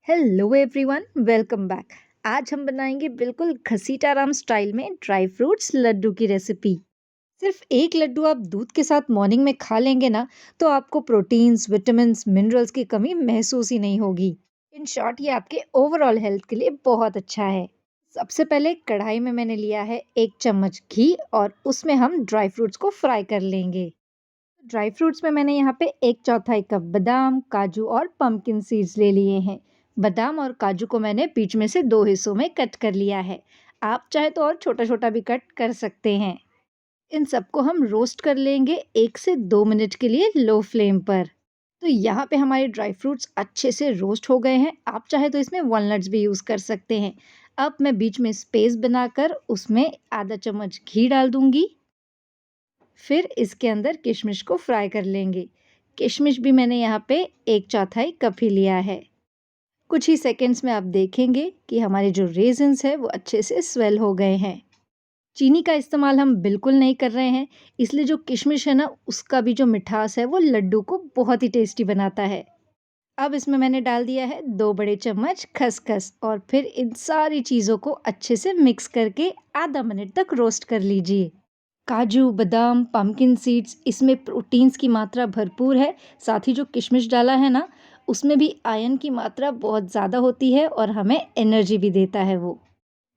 Hello everyone, welcome back. आज हम बनाएंगे बिल्कुल घसीटाराम स्टाइल में ड्राई फ्रूट्स लड्डू की रेसिपी। सिर्फ एक लड्डू आप दूध के साथ मॉर्निंग में खा लेंगे ना, तो आपको प्रोटीन्स, विटामिन्स, मिनरल्स की कमी महसूस ही नहीं होगी। इन शॉर्ट, ये आपके ओवरऑल हेल्थ के लिए बहुत अच्छा है। सबसे पहले कढ़ाई में मैंने लिया है 1 चम्मच घी और उसमें हम ड्राई फ्रूट्स को फ्राई कर लेंगे। ड्राई फ्रूट्स में मैंने यहाँ पे 1/4 कप बादाम, काजू और पंपकिन सीड्स ले लिए हैं। बादाम और काजू को मैंने बीच में से 2 हिस्सों में कट कर लिया है। आप चाहे तो और छोटा-छोटा भी कट कर सकते हैं। इन सबको हम रोस्ट कर लेंगे 1 से 2 मिनट के लिए लो फ्लेम पर। तो यहाँ पे हमारे ड्राई फ्रूट्स अच्छे से रोस्ट हो गए हैं। आप चाहे तो इसमें वॉलनट्स भी यूज़ कर सकते हैं। अब मैं बीच में स्पेस बनाकर उसमें आधा चम्मच घी डाल दूँगी। फिर इसके अंदर किशमिश को फ्राई कर लेंगे। किशमिश भी मैंने यहाँ पे 1/4 कप ही लिया है। कुछ ही सेकंड्स में आप देखेंगे कि हमारे जो रेजिन्स हैं वो अच्छे से स्वेल हो गए हैं। चीनी का इस्तेमाल हम बिल्कुल नहीं कर रहे हैं, इसलिए जो किशमिश है ना, उसका भी जो मिठास है वो लड्डू को बहुत ही टेस्टी बनाता है। अब इसमें मैंने डाल दिया है 2 बड़े चम्मच खसखस और फिर इन सारी चीज़ों को अच्छे से मिक्स करके आधा मिनट तक रोस्ट कर लीजिए। काजू, बादाम, पम्पकिन सीड्स, इसमें प्रोटीन्स की मात्रा भरपूर है। साथ ही जो किशमिश डाला है ना, उसमें भी आयरन की मात्रा बहुत ज़्यादा होती है और हमें एनर्जी भी देता है वो।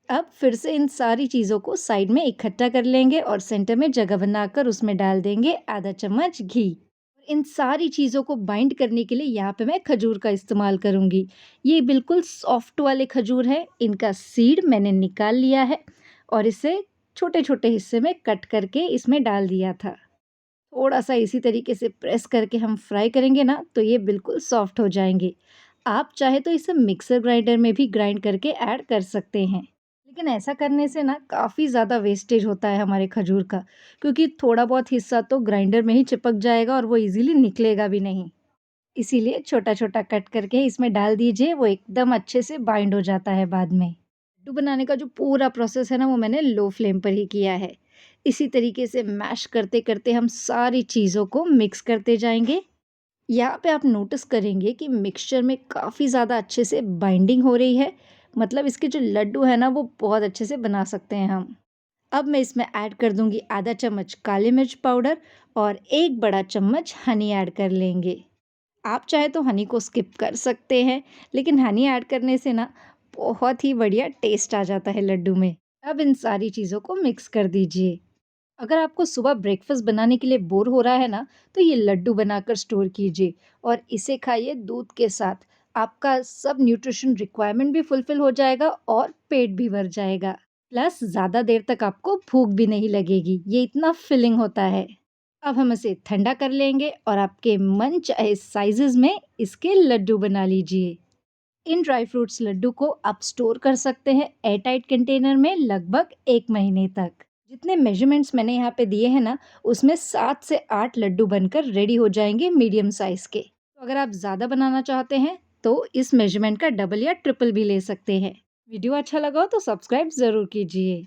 अब फिर से इन सारी चीज़ों को साइड में इकट्ठा कर लेंगे और सेंटर में जगह बनाकर उसमें डाल देंगे आधा चम्मच घी। इन सारी चीज़ों को बाइंड करने के लिए यहाँ पे मैं खजूर का इस्तेमाल करूँगी। ये बिल्कुल सॉफ्ट वाले खजूर है, इनका सीड मैंने निकाल लिया है और इसे छोटे-छोटे हिस्से में कट करके इसमें डाल दिया था। थोड़ा-सा इसी तरीके से प्रेस करके हम फ्राई करेंगे ना, तो ये बिल्कुल सॉफ्ट हो जाएँगे। आप चाहे तो इसे मिक्सर ग्राइंडर में भी ग्राइंड करके ऐड कर सकते हैं। लेकिन ऐसा करने से ना काफ़ी ज़्यादा वेस्टेज होता है हमारे खजूर का, क्योंकि थोड़ा बहुत हिस्सा तो ग्राइंडर में ही चिपक जाएगा और वो ईज़िली निकलेगा भी नहीं। इसीलिए छोटा-छोटा कट करके इसमें डाल दीजिए, वो एकदम अच्छे से बाइंड हो जाता है बाद में। लड्डू बनाने का जो पूरा प्रोसेस है ना, वो मैंने लो फ्लेम पर ही किया है। इसी तरीके से मैश करते-करते हम सारी चीज़ों को मिक्स करते जाएँगे। यहाँ पे आप नोटिस करेंगे कि मिक्सचर में काफ़ी ज़्यादा अच्छे से बाइंडिंग हो रही है। मतलब इसके जो लड्डू है ना, वो बहुत अच्छे से बना सकते हैं हम। अब मैं इसमें ऐड कर दूँगी आधा चम्मच काली मिर्च पाउडर और 1 बड़ा चम्मच हनी ऐड कर लेंगे। आप चाहे तो हनी को स्किप कर सकते हैं, लेकिन हनी ऐड करने से ना बहुत ही बढ़िया टेस्ट आ जाता है लड्डू में। अब इन सारी चीज़ों को मिक्स कर दीजिए। अगर आपको सुबह ब्रेकफास्ट बनाने के लिए बोर हो रहा है ना, तो ये लड्डू बनाकर स्टोर कीजिए और इसे खाइए दूध के साथ। आपका सब न्यूट्रिशन रिक्वायरमेंट भी फुलफिल हो जाएगा और पेट भी भर जाएगा। प्लस ज़्यादा देर तक आपको भूख भी नहीं लगेगी। ये इतना फिलिंग होता है। अब हम इसे ठंडा कर लेंगे और आपके मन चाहे साइजेस में इसके लड्डू बना लीजिए। इन ड्राई फ्रूट्स लड्डू को आप स्टोर कर सकते हैं एयरटाइट कंटेनर में लगभग 1 महीने तक। जितने मेजरमेंट्स मैंने यहाँ पे दिए हैं ना, उसमें 7 से 8 लड्डू बनकर रेडी हो जाएंगे मीडियम साइज के। तो अगर आप ज़्यादा बनाना चाहते हैं तो इस मेजरमेंट का डबल या ट्रिपल भी ले सकते हैं। वीडियो अच्छा लगा हो तो सब्सक्राइब ज़रूर कीजिए।